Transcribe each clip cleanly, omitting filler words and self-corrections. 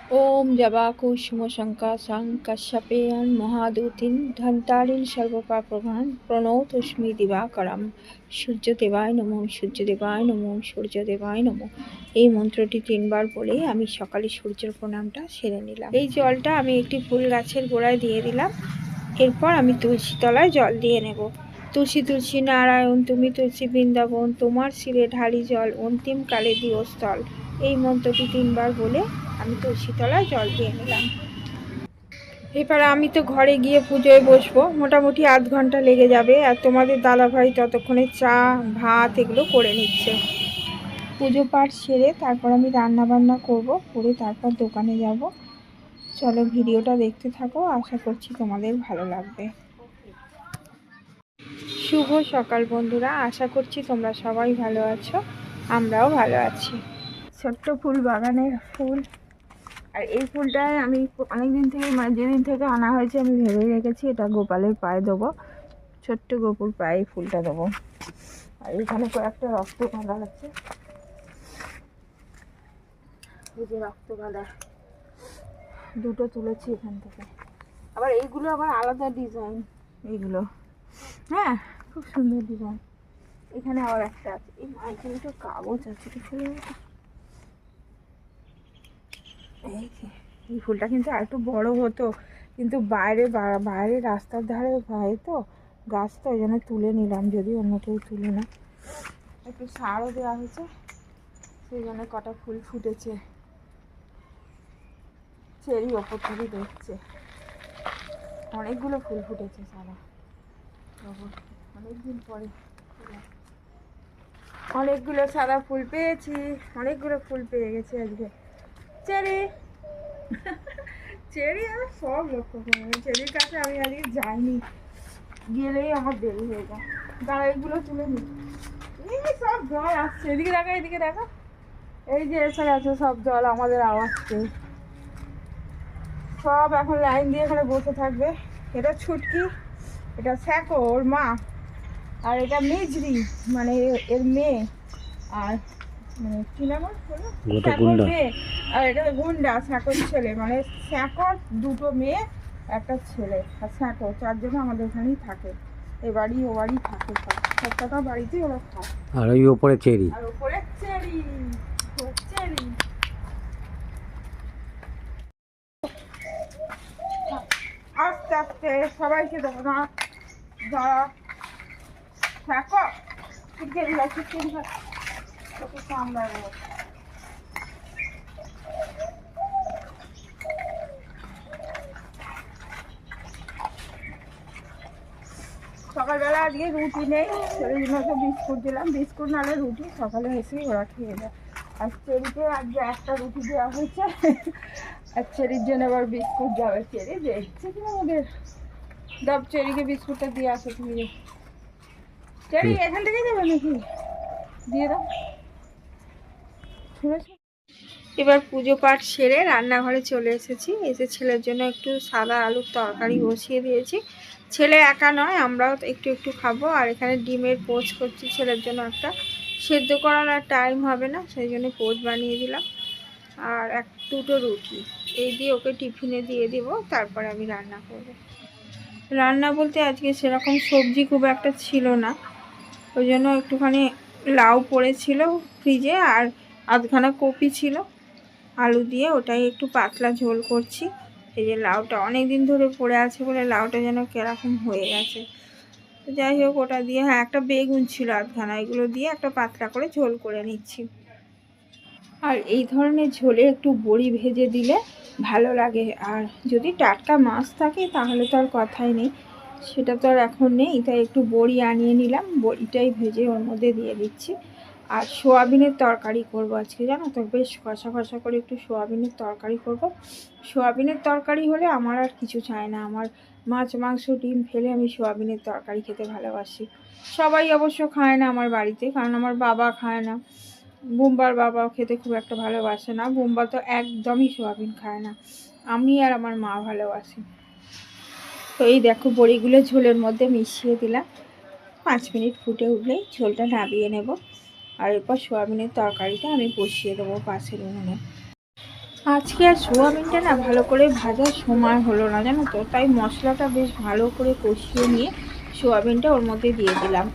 ओम जवाकुसुमशङ्कासां कश्यपेयं महादूतीं धन्तारिं सर्वपापप्रभं प्रणतोऽस्मि दिवाकरं। সূর্যদেবায় নমঃ, সূর্যদেবায় নমঃ, সূর্যদেবায় নমঃ। এই মন্ত্রটি 3বার বলে আমি সকালে সূর্যের প্রণামটা সেরে নিলাম। এই জলটা আমি একটি ফুল গাছের গোড়ায় দিয়ে দিলাম। এরপর আমি তুলসী তলায় জল দিয়ে নেব। তুলসী তুলসী নারায়ণ, তুমি তুলসী বৃন্দাবন, তোমার শিরে ঢালি জল, অন্তিম কালে দিও স্থল। এই মন্ত্রটি 3বার বলে আমি তুলসী তলায় জল দিয়ে নিলাম। এবার আমি তো ঘরে গিয়ে পুজোয় বসবো, মোটামুটি আধ ঘন্টা লেগে যাবে। আর তোমাদের দাদাভাই ততক্ষণে চা ভাত এগুলো করে নিচ্ছে। পুজো পাঠ সেরে তারপর আমি রান্না বান্না করব, করে তারপর দোকানে যাব। চলো ভিডিওটা দেখতে থাকো, আশা করছি তোমাদের ভালো লাগবে। শুভ সকাল বন্ধুরা, আশা করছি তোমরা সবাই ভালো আছো, আমরাও ভালো আছি। ছোট্ট ফুল বাগানের ফুল, আর এই ফুলটায় আমি অনেকদিন থেকে, মানে যেদিন থেকে আনা হয়েছে আমি ভেবে রেখেছি এটা গোপালের পায়ে দেবো, ছোট্ট গোপুর পায়ে ফুলটা দেবো। আর এখানে কয়েকটা রক্তগাঁদা আছে, এই যে রক্তগাঁদা দুটো তুলেছি এখান থেকে। আবার এইগুলো আবার আলাদা ডিজাইন, এইগুলো হ্যাঁ খুব সুন্দর ডিজাইন। এখানে আবার একটা আছে, এই এখানে তো কাগজ আছে, তো ফেলে এই ফুলটা কিন্তু আর একটু বড় হতো, কিন্তু বাইরে রাস্তার ধারে হয় তো গাছ, তো ওই জন্য তুলে নিলাম, যদি অন্য কেউ তুলে না। একটু সারও দেওয়া হয়েছে, সেই জন্য কটা ফুল ফুটেছে, চেরি ওপর থেকে দেখছে। অনেকগুলো ফুল ফুটেছে সারা, অনেকদিন পরে অনেকগুলো সাদা ফুল পেয়েছি, অনেকগুলো ফুল পেয়ে গেছি আজকে। চেরি চেরি আমি সব লক্ষ্য করি, চেরির কাছে আমি আজকে যাইনি, গেলেই আমার দেরি হয়ে যায়। দাঁড়া এগুলো তুলে নি, এই সব জল আসছে, এদিকে দেখা, এদিকে দেখা, এই যে এসে গেছে সব জল আমাদের আওয়াজ পেয়ে। সব এখন লাইন দিয়ে এখানে বসে থাকবে। এটা ছুটকি, এটা স্যাকো ওর মা, আর এটা মেজরি মানে এর মেয়ে, আর মানে কি নাম স্যাকোর মেয়ে, আর এটা গুন্ডা স্যাকোর ছেলে, মানে স্যাকোর দুটো মেয়ে একটা ছেলে, আর স্যাকো 4 জন আমাদের এখানেই থাকে, এ বাড়ি ও বাড়ি থাকে, সব কটা বাড়িতেই ওরা থাকে। আর ওই ওপরে চেরি, আর ওপরে চেরি, চেরি আস্তে আস্তে সবাইকে দেবো না, যারা থাকো সামলাবো। সকালবেলা আজকে রুটি নেই, সেই জন্য বিস্কুট দিলাম, বিস্কুট নাহলে রুটি সকালে এসেই ওরা খেয়ে যায়। আর চেরিকে আজকে একটা রুটি দেওয়া হয়েছে, আর চেরির জন্য আবার বিস্কুট যাবে। চেরি দেখছে কি আমাদের, দাব চেরিকে বিস্কুটটা দিয়ে আসো তুমি। চেরি এখান থেকে যাবে নাকি, দিয়ে দাও। এবার পুজো পাঠ সেরে রান্নাঘরে চলে এসেছি, এসে ছেলের জন্য একটু সাদা আলুর তরকারি বসিয়ে দিয়েছি। ছেলে একা নয়, আমরাও একটু একটু খাবো। আর এখানে ডিমের পোচ করছি ছেলের জন্য, একটা সেদ্ধ করার আর টাইম হবে না, সেই জন্য পোচ বানিয়ে দিলাম। আর দুটো রুটি এই দিয়ে ওকে টিফিনে দিয়ে দিব, তারপরে আমি রান্না করব। রান্না বলতে আজকে সেরকম সবজি খুব একটা ছিল না, ওই জন্য একটুখানি লাউ পড়েছিল ফ্রিজে, আর আধখানা কপি ছিল, আলু দিয়ে ওটাই একটু পাতলা ঝোল করছি। এই যে লাউটা অনেক দিন ধরে পড়ে আছে বলে লাউটা যেন কিরকম হয়ে গেছে, যাই হোক ওটা দিয়ে, হ্যাঁ একটা বেগুন ছিল আধখানা, এগুলো দিয়ে একটা পাতলা করে ঝোল করে নিচ্ছি। আর এই ধরনের ঝোলে একটু বড়ি ভেজে দিলে ভালো লাগে, আর যদি টাটকা মাছ থাকে তাহলে তো আর কথাই নেই, সেটা তো আর এখন নেই, তাই একটু বড়ি আনিয়ে নিলাম, বড়িটাই ভেজে ওর মধ্যে দিয়ে দিচ্ছি। আর সোয়াবিনের তরকারি করব আজকে, জানো তো, বেশ কষা কষা করে একটু সোয়াবিনের তরকারি করব। সোয়াবিনের তরকারি হলে আমার আর কিছু চাই না, আমার মাছ মাংস ডিম ফেলে আমি সোয়াবিনের তরকারি খেতে ভালোবাসি। সবাই অবশ্য খায় না আমার বাড়িতে, কারণ আমার বাবা খায় না, বুম্বার বাবাও খেতে খুব একটা ভালোবাসে না, বুম্বা তো একদমই সোয়াবিন খায় না, আমি আর আমার মা ভালোবাসি। তো এই দেখো বড়িগুলো ঝোলের মধ্যে মিশিয়ে দিলাম, 5 মিনিট ফুটে উঠলেই ঝোলটা নামিয়ে নেব। আর এরপর সোয়াবিনের তরকারিটা আমি বসিয়ে দেবো পাশের উনুনে। আজকে আর সোয়াবিনটা না ভালো করে ভাজার সময় হলো না, জানো তো, তাই মশলাটা বেশ ভালো করে কষিয়ে নিয়ে সোয়াবিনটা ওর মধ্যে দিয়ে দিলাম।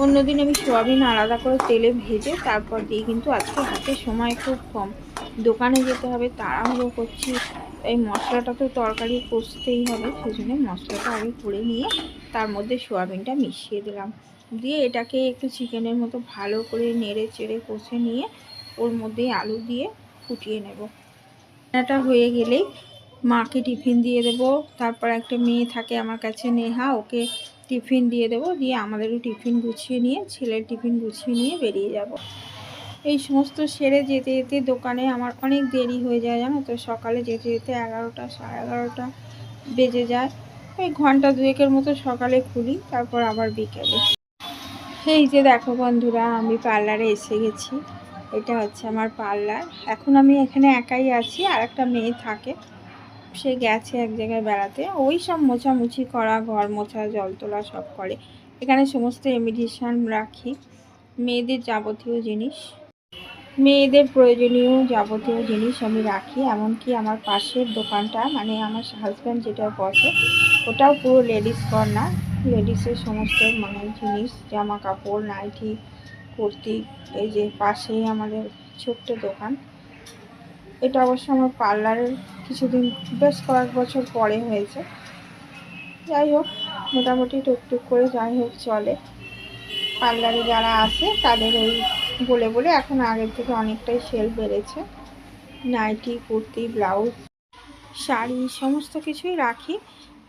অন্যদিন আমি সোয়াবিন আলাদা করে তেলে ভেজে তারপর দিই, কিন্তু আজকে হাতে সময় খুব কম, দোকানে যেতে হবে, তাড়াহুড়ো করছি, তাই মশলাটা তো তরকারি কষতেই হবে, সেজন্য মশলাটা আগে করে নিয়ে তার মধ্যে সোয়াবিনটা মিশিয়ে দিলাম, দিয়ে এটাকে একটু চিকেনের মতো ভালো করে নেড়ে চেড়ে কষে নিয়ে ওর মধ্যে আলু দিয়ে ফুটিয়ে নেব। রান্নাটা হয়ে গেলেই মাকে টিফিন দিয়ে দেবো, তারপর একটা মেয়ে থাকে আমার কাছে নেহা, ওকে টিফিন দিয়ে দেবো, দিয়ে আমাদেরও টিফিন গুছিয়ে নিয়ে ছেলের টিফিন গুছিয়ে নিয়ে বেরিয়ে যাব। এই সমস্ত সেরে যেতে যেতে দোকানে আমার অনেক দেরি হয়ে যায়, জানো তো, সকালে যেতে যেতে 11টা 11:30 বেজে যায়। ওই ঘন্টা দুয়েকের মতো সকালে খুলি, তারপর আবার বিকেলে। এই যে দেখো বন্ধুরা, আমি পার্লারে এসে গেছি। এটা হচ্ছে আমার পার্লার। এখন আমি এখানে একাই আছি, আর একটা মেয়ে থাকে, সে গেছে এক জায়গায় বেড়াতে। ওই সব মোছামুছি করা, ঘর মোছা, জল তোলা সব করে। এখানে সমস্ত ইমিটেশন রাখি, মেয়েদের যাবতীয় জিনিস, মেয়েদের প্রয়োজনীয় যাবতীয় জিনিস আমি রাখি। এমনকি আমার পাশের দোকানটা, মানে আমার হাজব্যান্ড যেটা বসে, ওটাও পুরো লেডিস কর্নার। লেডিসের সমস্ত মানে জিনিস, জামা কাপড়, নাইটি, কুর্তি। এই যে পাশেই আমাদের ছোট্ট দোকান। এটা অবশ্য আমার পার্লারের কিছুদিন, বেশ কয়েক বছর পরে হয়েছে। যাই হোক, মোটামুটি টুকটুক করে যাই হোক চলে। পার্লারে যারা আসে তাদের ওই বলে বলে এখন আগের থেকে অনেকটাই সেল বেড়েছে। নাইটি, কুর্তি, ব্লাউজ, শাড়ি সমস্ত কিছুই রাখি।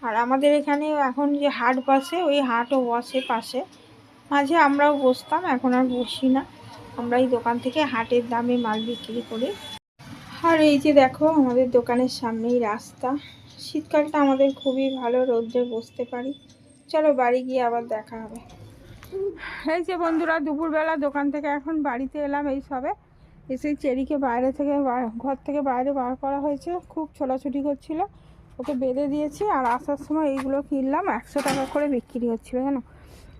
আর আমাদের এখানে এখন যে হাট বসে, ওই হাটও বসে পাশে, মাঝে আমরাও বসতাম, এখন আর বসি না। আমরা এই দোকান থেকে হাটের দামে মাল বিক্রি করি। আর এই যে দেখো, আমাদের দোকানের সামনেই রাস্তা। শীতকালটা আমাদের খুবই ভালো, রোদ্রে বসতে পারি। চলো বাড়ি গিয়ে আবার দেখা হবে। এই যে বন্ধুরা, দুপুরবেলা দোকান থেকে এখন বাড়িতে এলাম, এই সবে এসে চেরিকে বাইরে থেকে ঘর থেকে বাইরে বার করা হয়েছে, খুব ছোটাছুটি করছিল, ওকে বেঁধে দিয়েছি। আর আসার সময় এইগুলো কিনলাম, 100 টাকা করে বিক্রি হচ্ছিল জানো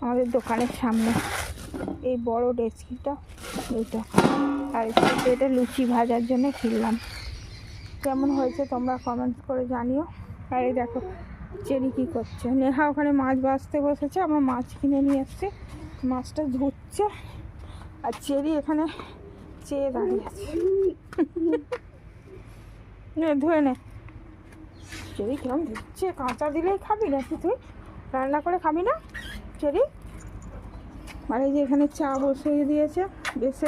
আমাদের দোকানের সামনে। এই বড় ডেচকিটা এইটা, আর এটা লুচি ভাজার জন্য কিনলাম। কেমন হয়েছে তোমরা কমেন্ট করে জানিও। আর এই দেখো চেরি কী করছে, নেহা ওখানে মাছ ভাজতে বসেছে, আমার মাছ কিনে নিয়ে এসছে, মাছটা ধুচ্ছে, আর চেরি এখানে চেয়ে দাঁড়িয়ে আছে। ধুয়ে নে, চেরি কেমন ধুচ্ছে, কাঁচা দিলেই খাবি নাকি তুই, রান্না করে খাবি না চেরি? আর এই যে এখানে চা বসিয়ে দিয়েছে, বেশি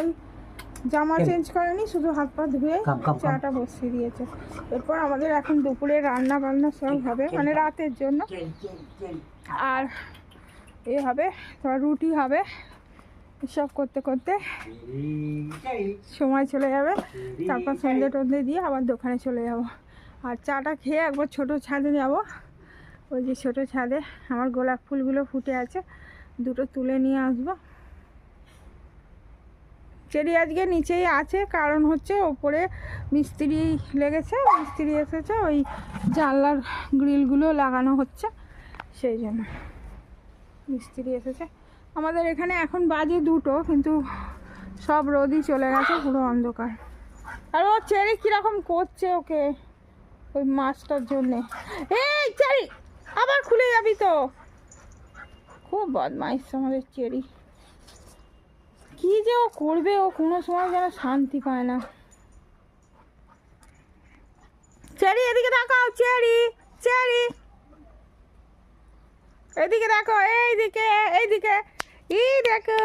জামা চেঞ্জ করেনি, শুধু হাত পা ধুয়ে চাটা বসিয়ে দিয়েছে। এরপর আমাদের এখন দুপুরে রান্না বান্না সব হবে, মানে রাতের জন্য। আর এ হবে তোমার রুটি হবে, এসব করতে করতে সময় চলে যাবে। তারপর সন্ধে টন্ধে দিয়ে আবার দোকানে চলে যাব। আর চাটা খেয়ে একবার ছোটো ছাদে যাব। ওই যে ছোটো ছাদে আমার গোলাপ ফুলগুলো ফুটে আছে, দুটো তুলে নিয়ে আসবো। চেরি আজকে নিচেই আছে, কারণ হচ্ছে ওপরে মিস্ত্রি লেগেছে, মিস্ত্রি এসেছে, ওই জানলার গ্রিলগুলো লাগানো হচ্ছে, সেই জন্য মিস্ত্রি এসেছে। আমাদের এখানে এখন বাজে 2টো, কিন্তু সব রোদই চলে গেছে, পুরো অন্ধকার। আর ও চেরি কীরকম করছে ওকে, ওই মাছটার জন্যে। এই চেরি, আবার খুলে যাবি তো, খুব বদমাইশ আমাদের চেরি। কি যে ও করবে, ও কোনো সময় যেন শান্তি পায় না। চেরি এদিকে তাকাও, চেরি চেরি এদিকে দেখো, এইদিকে এইদিকে, এই দেখো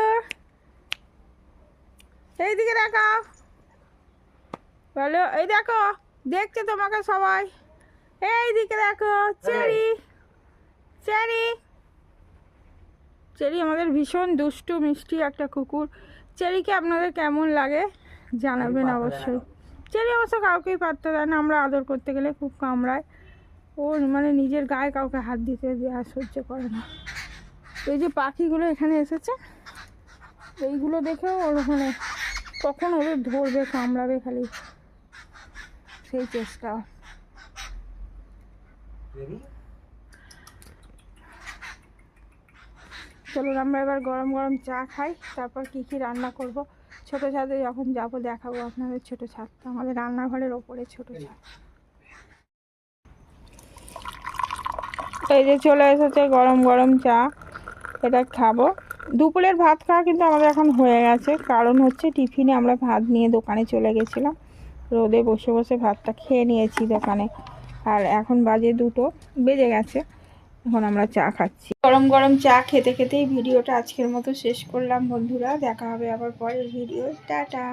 এইদিকে দেখাও, বলো এই দেখো, দেখছে তোমাকে সবাই, এইদিকে দেখো। চেরি চেরি চেরি আমাদের ভীষণ দুষ্টু মিষ্টি একটা কুকুর। চেরিকে আপনাদের কেমন লাগে জানাবেন অবশ্যই। চেরি অবশ্য কাউকেই পাত্তা দেয় না, আমরা আদর করতে গেলে খুব কামড়ায়। ও মানে নিজের গায়ে কাউকে হাত দিতে দেওয়া সহ্য করে না। এই যে পাখিগুলো এখানে এসেছে, এইগুলো দেখেও ওর ওখানে কখন ওদের ধরবে, কামড়াবে খালি, সেই চেষ্টা। চলো আমরা এবার গরম গরম চা খাই, তারপর কি কি রান্না করব ছোটো ছাদে যখন যাবো দেখাবো আপনাদের ছোটো ছাদটা, আমাদের রান্নাঘরের ওপরে ছোটো ছাদ। এই যে চলে এসেছে গরম গরম চা, এটা খাবো। দুপুরের ভাত খাওয়া কিন্তু আমাদের এখন হয়ে গেছে, কারণ হচ্ছে টিফিনে আমরা ভাত নিয়ে দোকানে চলে গেছিলাম, রোদে বসে বসে ভাতটা খেয়ে নিয়েছি দোকানে। আর এখন বাজে 2টো বেজে গেছে, এখন আমরা চা খাচ্ছি। গরম গরম চা খেতে খেতেই ভিডিওটা আজকের মতো শেষ করলাম বন্ধুরা, দেখা হবে আবার পরের ভিডিও, টাটা।